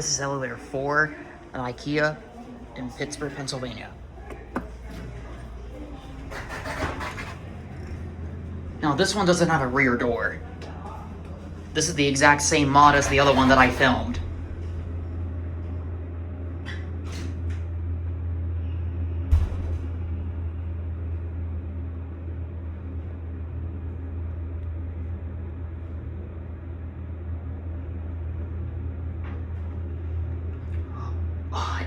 This is elevator 4 at IKEA in Pittsburgh, Pennsylvania. Now this one doesn't have a rear door. This is the exact same mod as the other one that I filmed.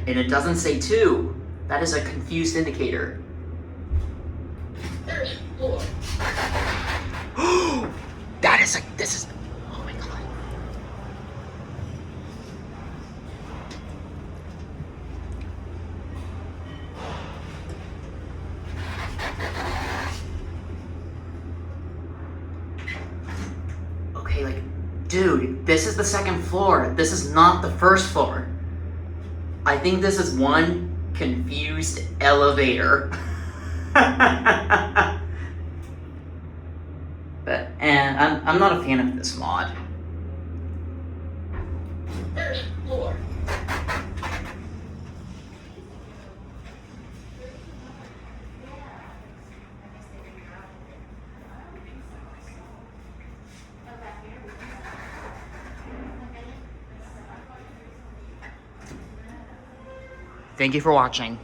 And it doesn't say 2. That is a confused indicator. First floor. This is, oh my god. Okay, like, dude, this is the second floor. This is not the first floor. I think this is one confused elevator. And I'm not a fan of this mod. First floor. Thank you for watching.